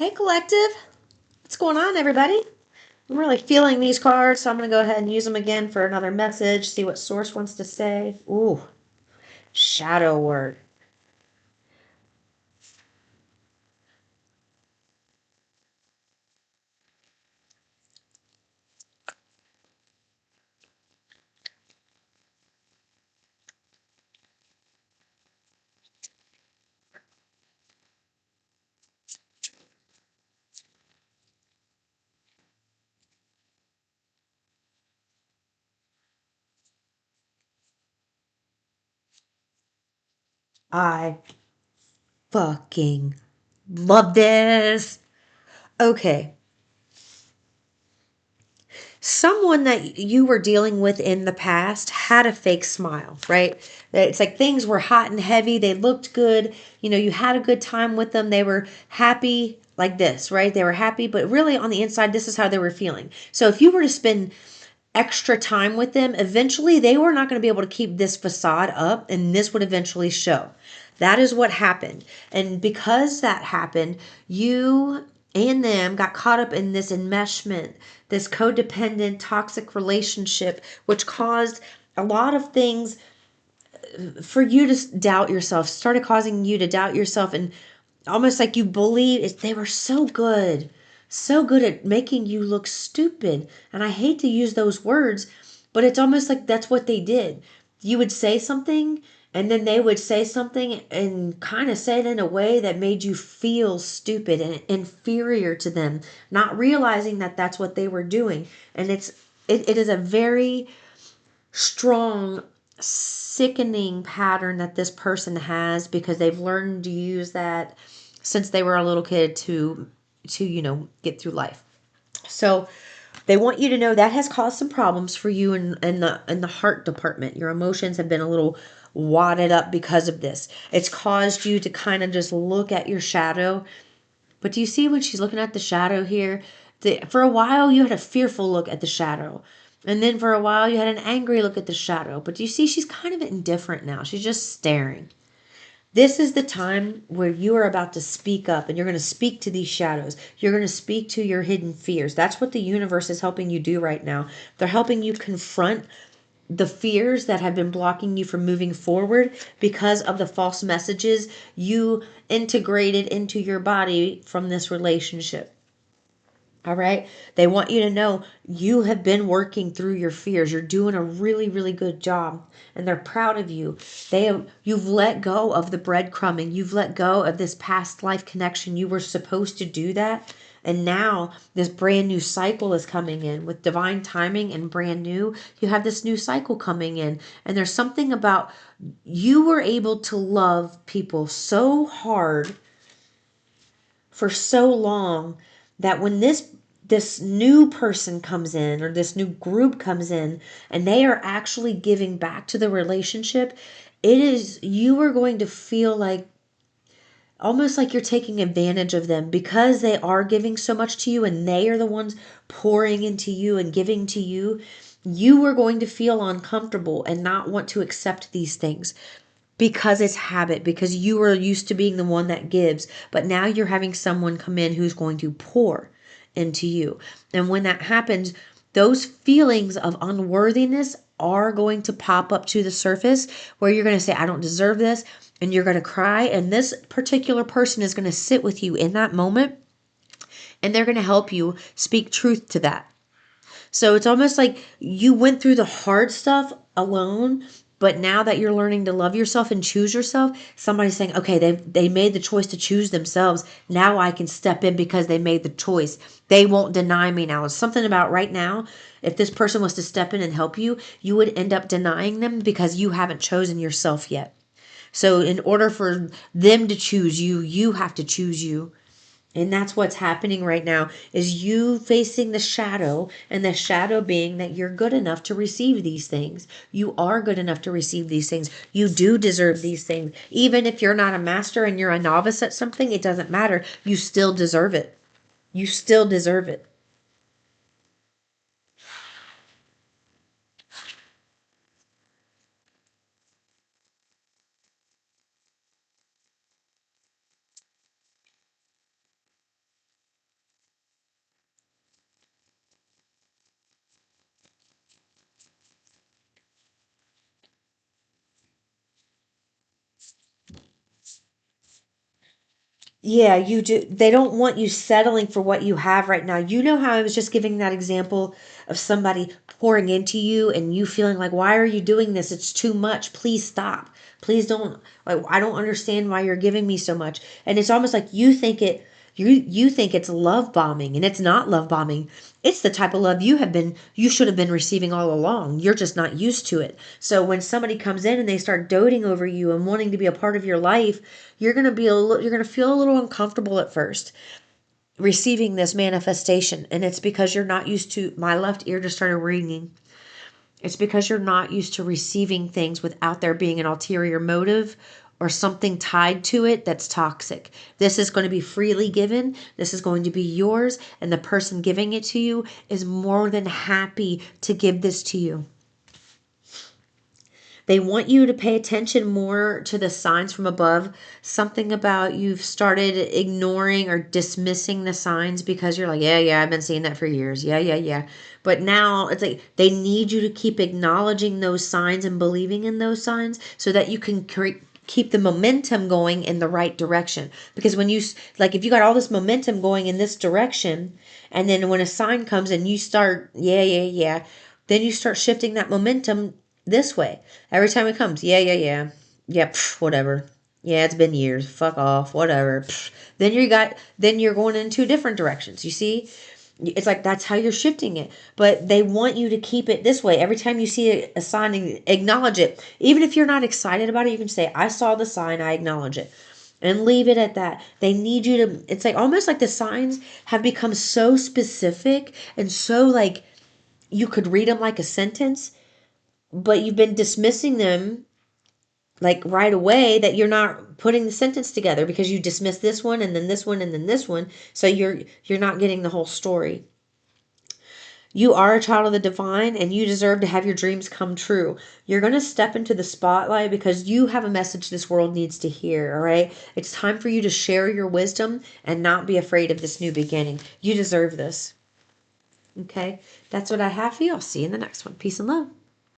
Hey, collective. What's going on, everybody? I'm really feeling these cards, so I'm going to go ahead and use them again for another message, see what Source wants to say. Ooh, shadow word. I fucking love this. Okay. Someone that you were dealing with in the past had a fake smile, right? It's like things were hot and heavy. They looked good. You had a good time with them. They were happy like this, right? They were happy, but really on the inside, this is how they were feeling. So if you were to spend extra time with them, eventually they were not going to be able to keep this facade up, and this would eventually show. That is what happened. And because that happened, you and them got caught up in this enmeshment, this codependent, toxic relationship, which caused a lot of things for you to doubt yourself, started causing you to doubt yourself, and almost like you believe they were so good at making you look stupid. And I hate to use those words, but it's almost like that's what they did. You would say something, and then they would say something and kind of say it in a way that made you feel stupid and inferior to them, not realizing that that's what they were doing. And it is a very strong, sickening pattern that this person has, because they've learned to use that since they were a little kid to get through life. So they want you to know that has caused some problems for you in the heart department. Your emotions have been a little wadded up because of this. It's caused you to kind of just look at your shadow. But do you see when she's looking at the shadow here? For a while, you had a fearful look at the shadow. And then for a while, you had an angry look at the shadow. But do you see she's kind of indifferent now? She's just staring. This is the time where you are about to speak up, and you're going to speak to these shadows. You're going to speak to your hidden fears. That's what the universe is helping you do right now. They're helping you confront the fears that have been blocking you from moving forward because of the false messages you integrated into your body from this relationship. All right. They want you to know you have been working through your fears. You're doing a really, really good job, and they're proud of you. You've let go of the breadcrumbing. You've let go of this past life connection. You were supposed to do that. And now this brand new cycle is coming in with divine timing and brand new. You have this new cycle coming in. And there's something about you were able to love people so hard for so long that when this new person comes in, or this new group comes in, and they are actually giving back to the relationship, you are going to feel like almost like you're taking advantage of them, because they are giving so much to you and they are the ones pouring into you and giving to you. You are going to feel uncomfortable and not want to accept these things, because it's habit, because you are used to being the one that gives, but now you're having someone come in who's going to pour into you. And when that happens, those feelings of unworthiness are going to pop up to the surface, where you're going to say, I don't deserve this, and you're going to cry, and this particular person is going to sit with you in that moment, and they're going to help you speak truth to that. So it's almost like you went through the hard stuff alone, but now that you're learning to love yourself and choose yourself, somebody's saying, okay, they made the choice to choose themselves. Now I can step in because they made the choice. They won't deny me now. It's something about right now, if this person was to step in and help you, you would end up denying them because you haven't chosen yourself yet. So in order for them to choose you, you have to choose you. And that's what's happening right now, is you facing the shadow, and the shadow being that you're good enough to receive these things. You are good enough to receive these things. You do deserve these things. Even if you're not a master and you're a novice at something, it doesn't matter. You still deserve it. You still deserve it. Yeah, you do. They don't want you settling for what you have right now. You know how I was just giving that example of somebody pouring into you and you feeling like, why are you doing this? It's too much. Please stop. Please don't. Like, I don't understand why you're giving me so much. And it's almost like you think it's love bombing, and it's not love bombing. It's the type of love you should have been receiving all along. You're just not used to it. So when somebody comes in and they start doting over you and wanting to be a part of your life, you're going to feel a little uncomfortable at first receiving this manifestation, and it's because you're not used to. My left ear just started ringing. It's because you're not used to receiving things without there being an ulterior motive or something tied to it that's toxic. This is going to be freely given. This is going to be yours. And the person giving it to you is more than happy to give this to you. They want you to pay attention more to the signs from above. Something about you've started ignoring or dismissing the signs because you're like, yeah, I've been seeing that for years. Yeah. But now it's like they need you to keep acknowledging those signs and believing in those signs so that you can keep the momentum going in the right direction. Because when you, like, if you got all this momentum going in this direction, and then when a sign comes and you start, yeah, then you start shifting that momentum this way. Every time it comes, yeah, whatever. Yeah, it's been years. Fuck off, whatever. Then you're going in two different directions. You see, it's like that's how you're shifting it. But they want you to keep it this way. Every time you see a sign, acknowledge it. Even if you're not excited about it, you can say, "I saw the sign. I acknowledge it." And leave it at that. They need you to. It's like almost like the signs have become so specific and so like you could read them like a sentence, but you've been dismissing them like right away that you're not putting the sentence together because you dismiss this one and then this one and then this one, so you're not getting the whole story. You are a child of the divine and you deserve to have your dreams come true. You're going to step into the spotlight because you have a message this world needs to hear, all right? It's time for you to share your wisdom and not be afraid of this new beginning. You deserve this. Okay? That's what I have for you. I'll see you in the next one. Peace and love.